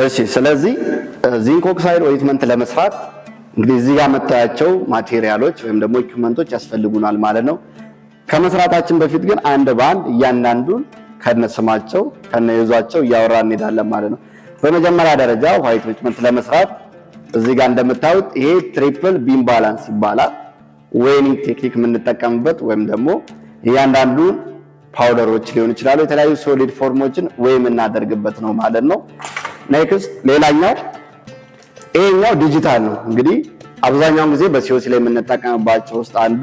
እሺ ስለዚህ ዚንክ ኦክሳይድ ኦይንትመንት ለመስራት እንግዲህ እዚህ ጋር መታያቸው ማቴሪያሎች ወይም ደግሞ ኢኩዊፕመንቶች ያስፈልጉናል ማለት ነው። ከመስራታችን በፊት ግን አንድ በአንድ እያንዳንዱን ከነስማቸው ከነይዟቸው እያወራን እንሄዳለን ማለት ነው። በመጀመሪያ ደረጃ ዋይት ኦይንትመንት ለመስራት እዚህ ጋር እንደምታዩት ይሄ ትሪፕል ቢም ባላንስ ይባላል። ዌይኒንግ ቴክኒክ የምንጠቀምበት ወይም ደግሞ እያንዳንዱን ፓውደሮች ሊሆን ይችላል የተለያዩ ሶሊድ ፎርሞችን ዌይ የምናደርግበት ነው ማለት ነው። ኔክስት ሌላኛው ይሄኛው ዲጂታል ነው። እንግዲህ አብዛኛውን ጊዜ በሲኦሲ ላይ የምንጠቀምባቸው ውስጥ አንዱ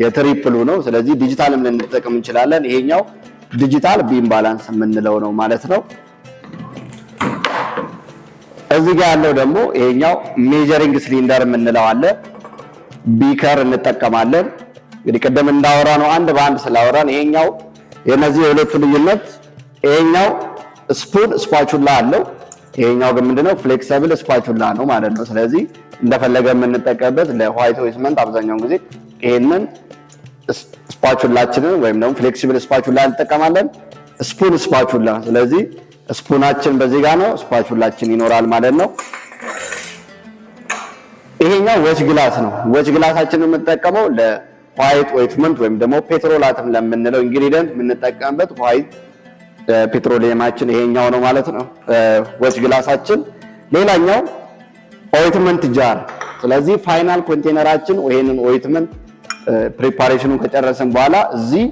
የትሪፕሉ ነው። ስለዚህ ዲጂታልም ልንጠቀም እንችላለን። ይሄኛው ዲጂታል ቢም ባላንስ የምንለው ነው ማለት ነው። እዚህ ጋር ያለው ደግሞ ይሄኛው ሜጀሪንግ ሲሊንደር የምንለው አለ። ቢከር እንጠቀማለን። እንግዲህ ቀደም እንዳወራ ነው አንድ በአንድ ስላወራን ይሄኛው የነዚህ የሁለቱ ልዩነት ይሄኛው ስፑን ስፓቹላ አለው። ይሄኛው ግን ምንድነው ፍሌክሲብል ስፓቹላ ነው ማለት ነው። ስለዚህ እንደፈለገ የምንጠቀምበት ለዋይት ኦይንትመንት አብዛኛውን ጊዜ ይሄንን ስፓቹላችንን ወይም ደግሞ ፍሌክሲብል ስፓቹላ እንጠቀማለን። ስፑን ስፓቹላ ስለዚህ ስፑናችን በዚህ ጋር ነው፣ ስፓቹላችን ይኖራል ማለት ነው። ይሄኛው ዌጅ ግላስ ነው። ዌጅ ግላሳችንን የምንጠቀመው ለዋይት ኦይንትመንት ወይም ደግሞ ፔትሮላትም ለምንለው ኢንግሪዲየንት የምንጠቀምበት ዋይት ፔትሮሊየማችን ይሄኛው ነው ማለት ነው ዌጅ ግላሳችን። ሌላኛው ኦይንትመንት ጃር። ስለዚህ ፋይናል ኮንቴነራችን ይሄንን ኦይንትመንት ፕሪፓሬሽኑን ከጨረስን በኋላ እዚህ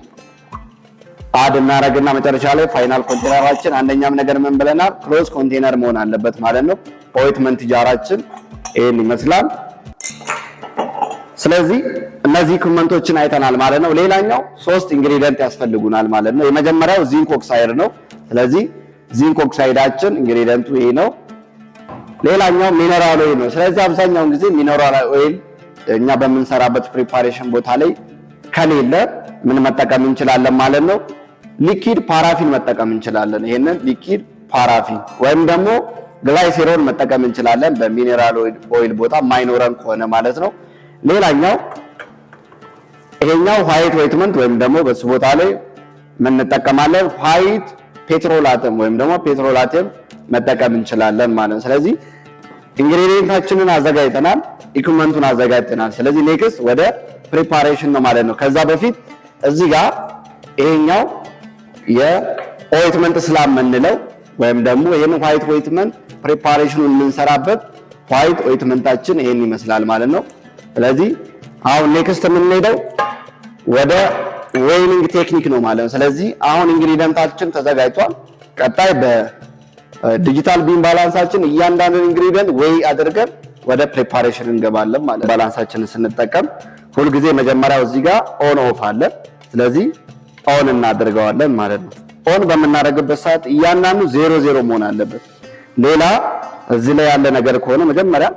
አድ እናረግና መጨረሻ ላይ ፋይናል ኮንቴነራችን አንደኛም ነገር ምን ብለናል ክሎዝ ኮንቴነር መሆን አለበት ማለት ነው። ኦይንትመንት ጃራችን ይሄን ይመስላል። ስለዚህ እነዚህ ኢኩዊፕመንቶችን አይተናል ማለት ነው። ሌላኛው 3 ኢንግሪዲየንት ያስፈልጉናል ማለት ነው። የመጀመሪያው ዚንክ ኦክሳይድ ነው። ስለዚህ ዚንክ ኦክሳይዳችን ኢንግሪዲየንቱ ይሄ ነው። ሌላኛው ሚነራል ኦይል ነው። ስለዚህ አብዛኛውን ጊዜ ሚነራል ኦይል እኛ በምንሰራበት ፕሪፓሬሽን ቦታ ላይ ከሌለ ምን መጠቀም እንችላለን ማለት ነው። ሊኪድ ፓራፊን መጠቀም እንችላለን። ይሄንን ሊኪድ ፓራፊን ወይም ደግሞ ግላይሴሮል መጠቀም እንችላለን በሚነራል ኦይል ቦታ ማይኖረን ከሆነ ማለት ነው። ሌላኛው ይሄኛው ዋይት ኦይንትመንት ወይም ደግሞ በሱ ቦታ ላይ ምን እንጠቀማለን ዋይት ፔትሮላተም ወይም ደግሞ ፔትሮላተም መጠቀም እንችላለን ማለት ነው። ስለዚህ ኢንግሪዲየንታችንን አዘጋጅተናል፣ ኢኩዊፕመንቱን አዘጋጅተናል። ስለዚህ ኔክስት ወደ ፕሪፓሬሽን ነው ማለት ነው። ከዛ በፊት እዚህ ጋር ይሄኛው የኦይንትመንት ስላብ የምንለው ወይም ደግሞ ይሄን ዋይት ኦይንትመንት ፕሪፓሬሽኑን የምንሰራበት ዋይት ኦይንትመንታችን ይሄን ይመስላል ማለት ነው። ስለዚህ አሁን ኔክስት የምንሄደው ወደ ዌይኒንግ ቴክኒክ ነው ማለት ነው። ስለዚህ አሁን ኢንግሪዲየንታችን ተዘጋጅቷል። ቀጣይ በዲጂታል ቢም ባላንሳችን እያንዳንዱን ኢንግሪዲየንት ዌይ አድርገን ወደ ፕሪፓሬሽን እንገባለን ማለት ነው። ባላንሳችንን ስንጠቀም ሁል ጊዜ መጀመሪያው እዚህ ጋር ኦን ኦፍ አለ። ስለዚህ ኦን እናደርገዋለን ማለት ነው። ኦን በምናደርግበት ሰዓት እያንዳንዱ 00 መሆን አለበት። ሌላ እዚህ ላይ ያለ ነገር ከሆነ መጀመሪያ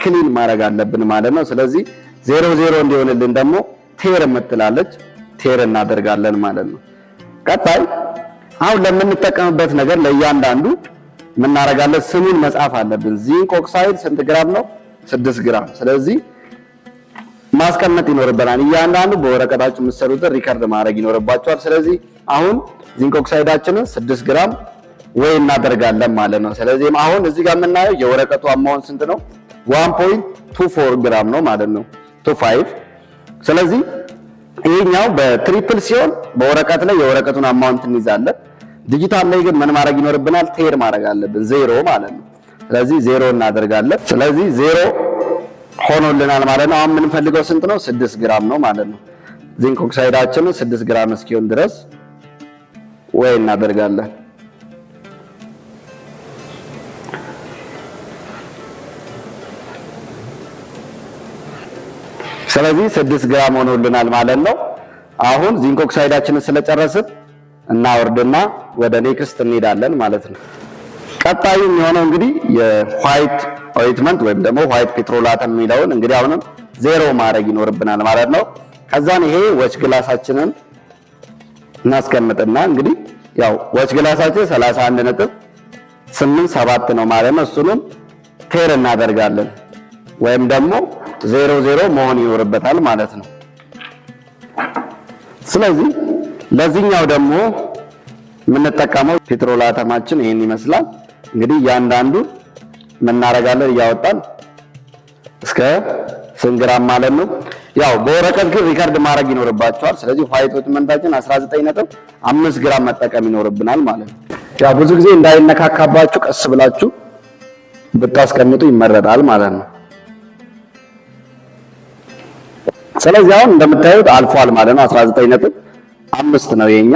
ክሊን ማድረግ አለብን ማለት ነው። ስለዚህ 00 እንዲሆንልን ደግሞ ቴር የምትላለች ቴር እናደርጋለን ማለት ነው። ቀጣይ አሁን ለምንጠቀምበት ነገር ለእያንዳንዱ ምን እናደርጋለን ስሙን መጻፍ አለብን። ዚንክ ኦክሳይድ ስንት ግራም ነው? 6 ግራም። ስለዚህ ማስቀመጥ ይኖርብናል። እያንዳንዱ በወረቀታችሁ የምትሰሩትን ሪከርድ ማድረግ ይኖርባችኋል። ስለዚህ አሁን ዚንክ ኦክሳይዳችንን 6 ግራም ወይ እናደርጋለን ማለት ነው። ስለዚህ አሁን እዚህ ጋር የምናየው የወረቀቱ አማውንት ስንት ነው? 1.24 ግራም ነው ማለት ነው 25። ስለዚህ ይሄኛው በትሪፕል ሲሆን በወረቀት ላይ የወረቀቱን አማውንት እንይዛለን። ዲጂታል ላይ ግን ምን ማድረግ ይኖርብናል? ቴር ማድረግ አለብን 0 ማለት ነው። ስለዚህ 0 እናደርጋለን። ስለዚህ 0 ሆኖልናል ማለት ነው። አሁን የምንፈልገው ስንት ነው? 6 ግራም ነው ማለት ነው። ዚንክ ኦክሳይዳችንን 6 ግራም እስኪሆን ድረስ ወይ እናደርጋለን። ስለዚህ 6 ግራም ሆኖልናል ማለት ነው። አሁን ዚንክ ኦክሳይዳችንን ስለጨረስን እናወርድና ወደ ኔክስት እንሄዳለን ማለት ነው። ቀጣዩ የሚሆነው እንግዲህ የዋይት ኦይንትመንት ወይም ደግሞ ዋይት ፔትሮላተም የሚለውን እንግዲህ አሁንም 0 ማድረግ ይኖርብናል ማለት ነው። ከዛን ይሄ ዌጅ ግላሳችንን እናስቀምጥና እንግዲህ ያው ዌጅ ግላሳችን 31.87 ነው ማለት ነው። እሱንም ቴር እናደርጋለን ወይም ደግሞ 00 መሆን ይኖርበታል ማለት ነው። ስለዚህ ለዚህኛው ደግሞ የምንጠቀመው ፔትሮላተማችን ይሄን ይመስላል። እንግዲህ እያንዳንዱ ምን እናደርጋለን እያወጣን እስከ ስንት ግራም ማለት ነው። ያው በወረቀት ግን ሪከርድ ማድረግ ይኖርባቸዋል። ስለዚህ ዋይት ኦይንትመንታችን 19.5 ግራም መጠቀም ይኖርብናል ማለት ነው። ያው ብዙ ጊዜ እንዳይነካካባችሁ ቀስ ብላችሁ ብታስቀምጡ ይመረጣል ማለት ነው። ስለዚህ አሁን እንደምታዩት አልፏል ማለት ነው። 19.5 ነው የኛ።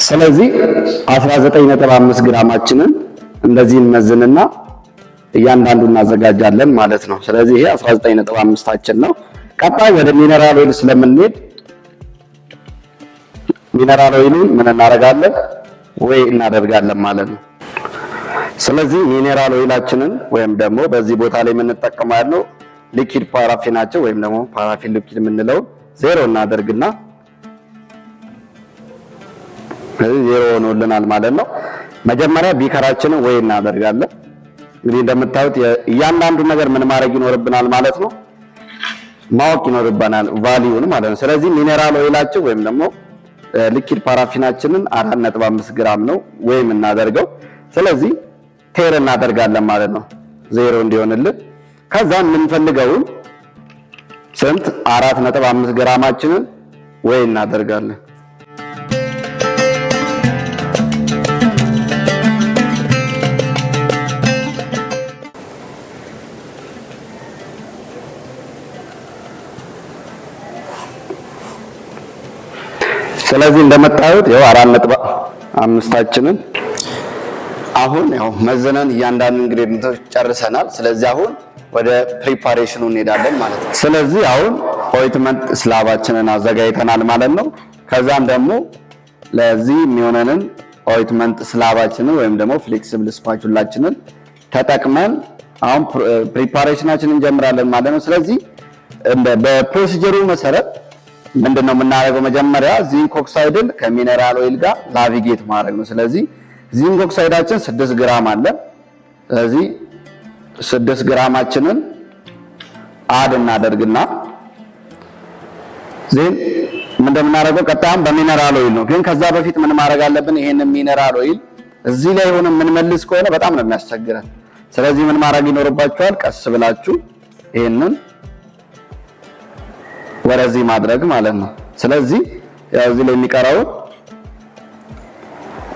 ስለዚህ 19.5 ግራማችንን እንደዚህ እንመዝንና እያንዳንዱን እናዘጋጃለን ማለት ነው። ስለዚህ ይሄ 19.5ታችን ነው። ቀጣይ ወደ ሚነራል ኦይል ስለምንሄድ ሚነራል ኦይሉን ምን እናደርጋለን ወይ እናደርጋለን ማለት ነው። ስለዚህ ሚነራል ኦይላችንን ወይም ደግሞ በዚህ ቦታ ላይ የምንጠቀመው ያለው ሊኪድ ፓራፊናችን ወይም ደግሞ ፓራፊን ሊኪድ የምንለው ዜሮ እናደርግና ዜሮ ሆኖልናል ማለት ነው። መጀመሪያ ቢከራችንን ወይ እናደርጋለን። እንግዲህ እንደምታዩት እያንዳንዱ ነገር ምን ማድረግ ይኖርብናል ማለት ነው፣ ማወቅ ይኖርብናል ቫልዩን ማለት ነው። ስለዚህ ሚነራል ኦይላችን ወይም ደግሞ ሊኪድ ፓራፊናችንን 4.5 ግራም ነው ወይም እናደርገው። ስለዚህ ቴር እናደርጋለን ማለት ነው ዜሮ እንዲሆንልን። ከዛ የምንፈልገውን ስንት 4.5 ግራማችንን ወይ እናደርጋለን። ስለዚህ እንደምታዩት ያው 4.5ታችንን አሁን ያው መዘነን እያንዳንዱ ኢንግሪዲየንቶች ጨርሰናል። ስለዚህ አሁን ወደ ፕሪፓሬሽኑ እንሄዳለን ማለት ነው። ስለዚህ አሁን ኦይንትመንት ስላባችንን አዘጋጅተናል ማለት ነው። ከዛም ደግሞ ለዚህ የሚሆነንን ኦይንትመንት ስላባችንን ወይም ደግሞ ፍሌክሲብል ስፓቹላችንን ተጠቅመን አሁን ፕሪፓሬሽናችንን እንጀምራለን ማለት ነው። ስለዚህ በፕሮሲጀሩ መሰረት ምንድነው የምናደርገው? መጀመሪያ ዚንክ ኦክሳይድን ከሚነራል ኦይል ጋር ናቪጌት ማድረግ ነው። ስለዚህ ዚንክ ኦክሳይዳችን 6 ግራም አለ። ስለዚህ 6 ግራማችንን አድ እናደርግና ዜን እንደምናደርገው ቀጣም በሚነራል ኦይል ነው። ግን ከዛ በፊት ምን ማድረግ አለብን? ይሄንን ሚነራል ኦይል እዚህ ላይ ሆነ ምን መልስ ከሆነ በጣም ነው የሚያስቸግረን። ስለዚህ ምን ማድረግ ይኖርባችኋል? ቀስ ብላችሁ ይሄንን ወደዚህ ማድረግ ማለት ነው። ስለዚህ ያው እዚህ ላይ የሚቀረው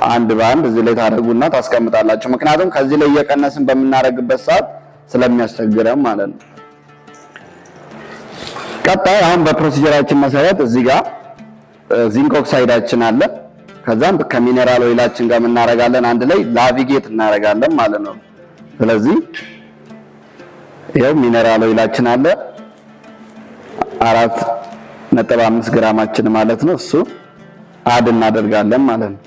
አንድ በአንድ እዚህ ላይ ታደርጉና ታስቀምጣላችሁ። ምክንያቱም ከዚህ ላይ እየቀነስን በምናደርግበት ሰዓት ስለሚያስቸግረን ማለት ነው። ቀጣይ አሁን በፕሮሲጀራችን መሰረት እዚህ ጋር ዚንክ ኦክሳይዳችን አለ። ከዛም ከሚነራል ኦይላችን ጋር እናደርጋለን፣ አንድ ላይ ናቪጌት እናደርጋለን ማለት ነው። ስለዚህ ይሄው ሚነራል ኦይላችን አለ 4.5 ግራማችን ማለት ነው። እሱ አድ እናደርጋለን ማለት ነው።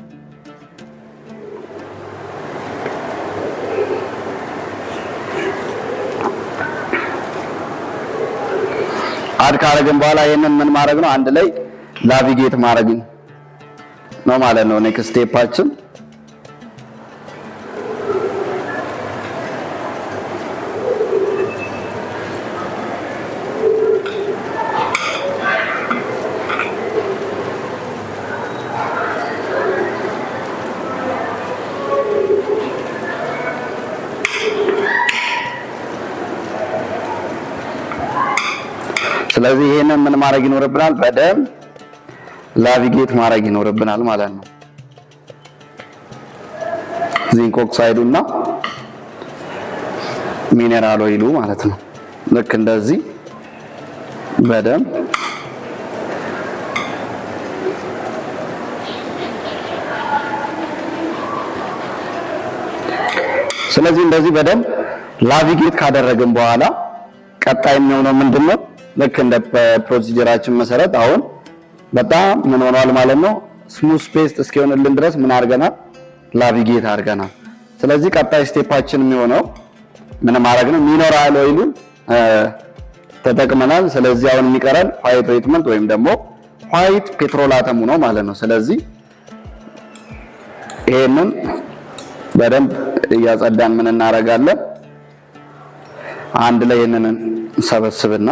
አድ ካረግን በኋላ ይሄንን ምን ማድረግ ነው? አንድ ላይ ናቪጌት ማድረግ ነው ማለት ነው ኔክስት ስቴፓችን። ስለዚህ ይሄንን ምን ማድረግ ይኖርብናል? በደንብ ናቪጌት ማድረግ ይኖርብናል ማለት ነው። ዚንክ ኦክሳይዱና ሚነራል ኦይሉ ማለት ነው። ልክ እንደዚህ በደንብ ስለዚህ እንደዚህ በደንብ ናቪጌት ካደረግን በኋላ ቀጣይ የሚሆነው ምንድነው? ልክ እንደ ፕሮሲጀራችን መሰረት አሁን በጣም ምን ሆኗል ማለት ነው፣ ስሙዝ ፔስት እስኪሆንልን ድረስ ምን አድርገናል? ናቪጌት አድርገናል። ስለዚህ ቀጣይ ስቴፓችን የሚሆነው ምን ማድረግ ነው? ሚነራል ኦይሉን ተጠቅመናል። ስለዚህ አሁን የሚቀረን ዋይት ኦይንትመንት ወይም ደግሞ ዋይት ፔትሮላተሙ ነው ማለት ነው። ስለዚህ ይሄንን በደንብ እያጸዳን ምን እናደርጋለን? አንድ ላይ ይሄንን ሰበስብና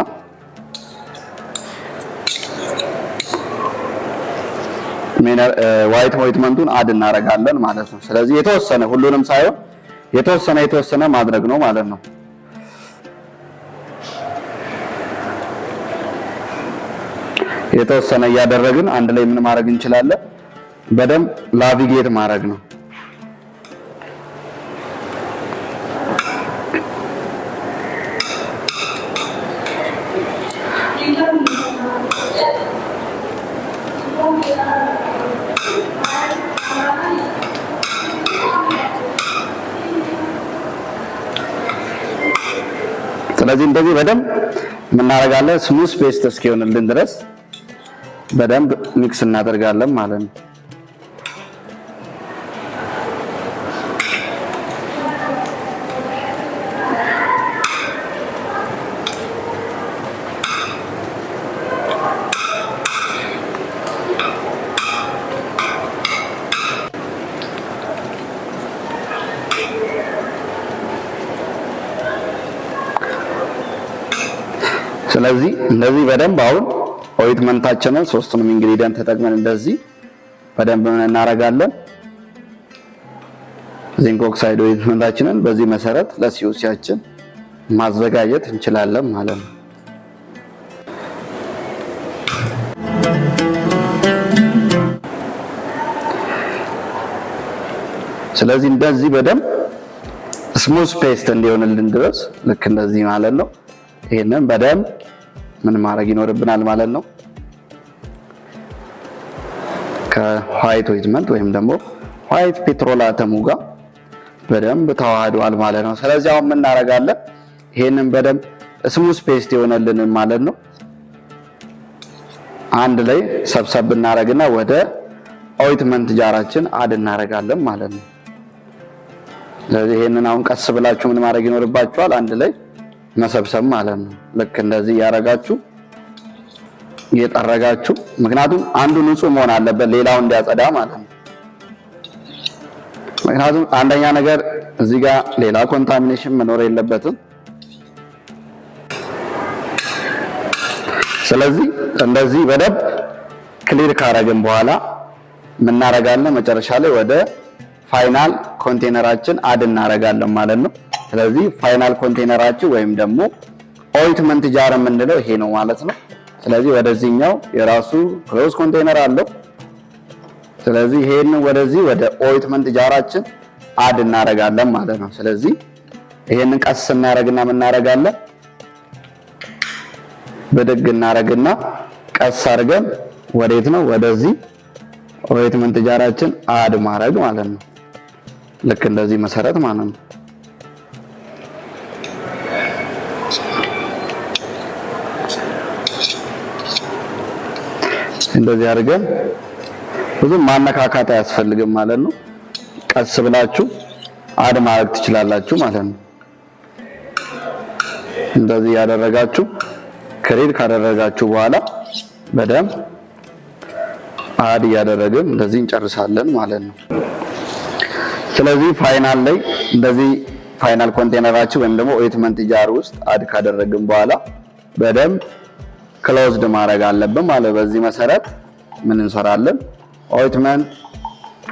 ዋይት ኦይንትመንቱን አድ እናደርጋለን ማለት ነው። ስለዚህ የተወሰነ ሁሉንም ሳይሆን የተወሰነ ማድረግ ነው ማለት ነው። የተወሰነ እያደረግን አንድ ላይ ምን ማድረግ እንችላለን? በደንብ ናቪጌት ማድረግ ነው። ስለዚህ እንደዚህ በደንብ እናደርጋለን። ስሙዝ ፔስት እስኪሆንልን ድረስ በደንብ ሚክስ እናደርጋለን ማለት ነው። ስለዚህ እንደዚህ በደንብ አሁን ኦይንትመንታችንን ሶስቱንም ኢንግሪዲየንት ተጠቅመን እንደዚህ በደንብ እናደርጋለን። ዚንክ ኦክሳይድ ኦይንትመንታችንን በዚህ መሰረት ለሲኦሲያችን ማዘጋጀት እንችላለን ማለት ነው። ስለዚህ እንደዚህ በደንብ ስሙዝ ፔስት እንዲሆንልን ድረስ ልክ እንደዚህ ማለት ነው። ይሄንን በደንብ ምን ማድረግ ይኖርብናል ማለት ነው። ከዋይት ኦይንትመንት ወይም ደግሞ ዋይት ፔትሮላተሙ ጋር በደንብ ተዋህዷል ማለት ነው። ስለዚህ አሁን ምን እናደርጋለን? ይሄንን በደንብ ስሙዝ ፔስት ይሆነልን ማለት ነው። አንድ ላይ ሰብሰብ እናደርግና ወደ ኦይንትመንት ጃራችን አድ እናደርጋለን ማለት ነው። ስለዚህ ይሄንን አሁን ቀስ ብላችሁ ምን ማድረግ ይኖርባችኋል? አንድ ላይ መሰብሰብ ማለት ነው። ልክ እንደዚህ ያረጋችሁ እየጠረጋችሁ፣ ምክንያቱም አንዱ ንጹህ መሆን አለበት ሌላው እንዲያጸዳ ማለት ነው። ምክንያቱም አንደኛ ነገር እዚህ ጋር ሌላ ኮንታሚኔሽን መኖር የለበትም። ስለዚህ እንደዚህ በደንብ ክሊር ካረግን በኋላ ምን እናደርጋለን? መጨረሻ ላይ ወደ ፋይናል ኮንቴነራችን አድ እናደርጋለን ማለት ነው። ስለዚህ ፋይናል ኮንቴነራችን ወይም ደግሞ ኦይንትመንት ጃር የምንለው ይሄ ነው ማለት ነው። ስለዚህ ወደዚህኛው የራሱ ክሎዝ ኮንቴነር አለው። ስለዚህ ይሄንን ወደዚህ ወደ ኦይንትመንት ጃራችን አድ እናደርጋለን ማለት ነው። ስለዚህ ይሄንን ቀስ እናደርግና ምን እናደርጋለን? በደግ እናደርግና ቀስ አድርገን ወዴት ነው? ወደዚህ ኦይንትመንት ጃራችን አድ ማድረግ ማለት ነው። ልክ እንደዚህ መሰረት ማለት ነው። እንደዚህ አድርገን ብዙም ማነካካት አያስፈልግም ማለት ነው። ቀስ ብላችሁ አድ ማድረግ ትችላላችሁ ማለት ነው። እንደዚህ ያደረጋችሁ ክሬድ ካደረጋችሁ በኋላ በደንብ አድ ያደረግን እንደዚህ እንጨርሳለን ማለት ነው። ስለዚህ ፋይናል ላይ እንደዚህ ፋይናል ኮንቴነራችን ወይም ደግሞ ኦይንትመንት ጃር ውስጥ አድ ካደረግን በኋላ በደንብ ክሎዝድ ማድረግ አለብን ማለት። በዚህ መሰረት ምን እንሰራለን? ኦይንትመንት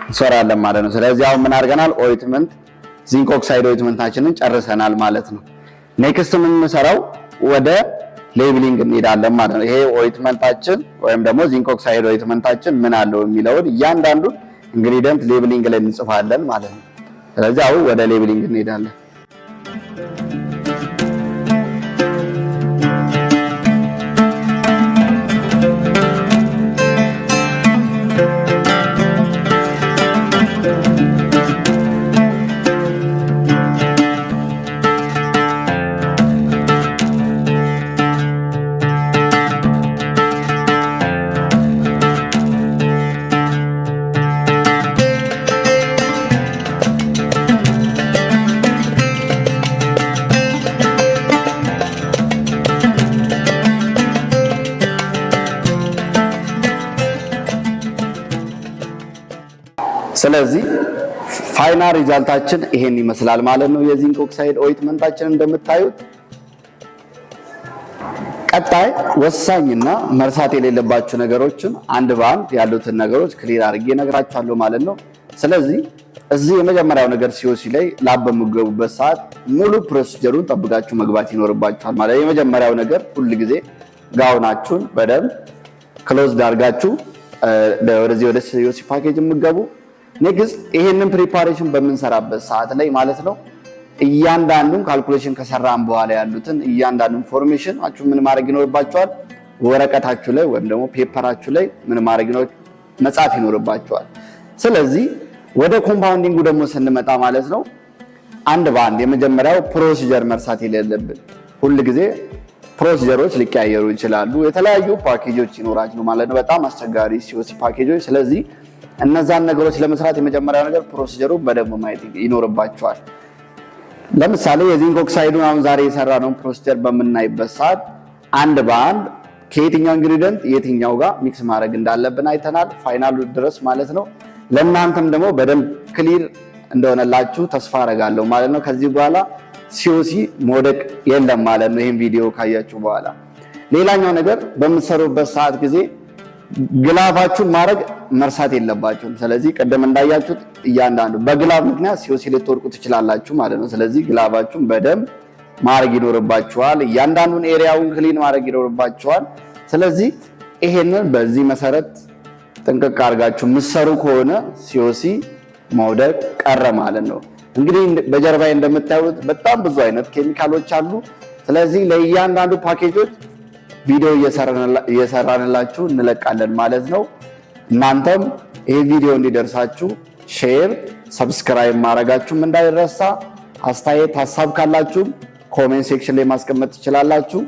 እንሰራለን ማለት ነው። ስለዚህ አሁን ምን አድርገናል? ኦይንትመንት ዚንክ ኦክሳይድ ኦይንትመንታችንን ጨርሰናል ማለት ነው። ኔክስት ምን እንሰራው? ወደ ሌብሊንግ እንሄዳለን ማለት ነው። ይሄ ኦይንትመንታችን ወይም ደግሞ ዚንክ ኦክሳይድ ኦይንትመንታችን ምን አለው የሚለውን እያንዳንዱን ኢንግሪዲየንት ሌብሊንግ ላይ እንጽፋለን ማለት ነው። ስለዚህ አሁን ወደ ሌብሊንግ እንሄዳለን። ስለዚህ ፋይናል ሪዛልታችን ይሄን ይመስላል ማለት ነው። የዚንክ ኦክሳይድ ኦይንትመንታችን እንደምታዩት ቀጣይ ወሳኝና መርሳት የሌለባችሁ ነገሮችን አንድ በአንድ ያሉትን ነገሮች ክሊር አድርጌ እነግራችኋለሁ ማለት ነው። ስለዚህ እዚህ የመጀመሪያው ነገር ሲኦሲ ላይ ላብ በምትገቡበት ሰዓት ሙሉ ፕሮሲጀሩን ጠብቃችሁ መግባት ይኖርባችኋል ማለት ነው። የመጀመሪያው ነገር ሁል ጊዜ ጋውናችሁን በደንብ ክሎዝ አድርጋችሁ ወደ ሲኦሲ ፓኬጅ የምትገቡ። ኔክስት ይሄንን ፕሪፓሬሽን በምንሰራበት ሰዓት ላይ ማለት ነው እያንዳንዱን ካልኩሌሽን ከሰራን በኋላ ያሉትን እያንዳንዱን ኢንፎርሜሽን ምን ማድረግ ይኖርባችኋል? ወረቀታችሁ ላይ ወይም ደግሞ ፔፐራችሁ ላይ ምን ማድረግ መጻፍ ይኖርባችኋል። ስለዚህ ወደ ኮምፓውንዲንጉ ደግሞ ስንመጣ ማለት ነው አንድ በአንድ የመጀመሪያው ፕሮሲጀር መርሳት የሌለብን ሁል ጊዜ ፕሮሲጀሮች ሊቀያየሩ ይችላሉ። የተለያዩ ፓኬጆች ይኖራሉ ማለት ነው፣ በጣም አስቸጋሪ ሲኦሲ ፓኬጆች። ስለዚህ እነዛን ነገሮች ለመስራት የመጀመሪያው ነገር ፕሮሲጀሩን በደንብ ማየት ይኖርባችኋል። ለምሳሌ የዚንክ ኦክሳይዱን አሁን ዛሬ የሰራነውን ፕሮሲጀር በምናይበት ሰዓት አንድ በአንድ ከየትኛው ኢንግሪዲየንት የትኛው ጋር ሚክስ ማድረግ እንዳለብን አይተናል፣ ፋይናሉ ድረስ ማለት ነው። ለእናንተም ደግሞ በደንብ ክሊር እንደሆነላችሁ ተስፋ አደርጋለሁ ማለት ነው። ከዚህ በኋላ ሲኦሲ መውደቅ የለም ማለት ነው፣ ይህን ቪዲዮ ካያችሁ በኋላ። ሌላኛው ነገር በምትሰሩበት ሰዓት ጊዜ ግላባችሁን ማድረግ መርሳት የለባችሁም። ስለዚህ ቀደም እንዳያችሁት እያንዳንዱ በግላብ ምክንያት ሲኦሲ ልትወድቁ ትችላላችሁ ማለት ነው። ስለዚህ ግላባችሁን በደንብ ማድረግ ይኖርባችኋል። እያንዳንዱን ኤሪያውን ክሊን ማድረግ ይኖርባችኋል። ስለዚህ ይሄንን በዚህ መሰረት ጥንቅቅ አድርጋችሁ ምሰሩ ከሆነ ሲኦሲ መውደቅ ቀረ ማለት ነው። እንግዲህ በጀርባዬ እንደምታዩት በጣም ብዙ አይነት ኬሚካሎች አሉ። ስለዚህ ለእያንዳንዱ ፓኬጆች ቪዲዮ እየሰራንላችሁ እንለቃለን ማለት ነው። እናንተም ይሄ ቪዲዮ እንዲደርሳችሁ ሼር፣ ሰብስክራይብ ማድረጋችሁም እንዳይረሳ። አስተያየት ሀሳብ ካላችሁ ኮሜንት ሴክሽን ላይ ማስቀመጥ ትችላላችሁ።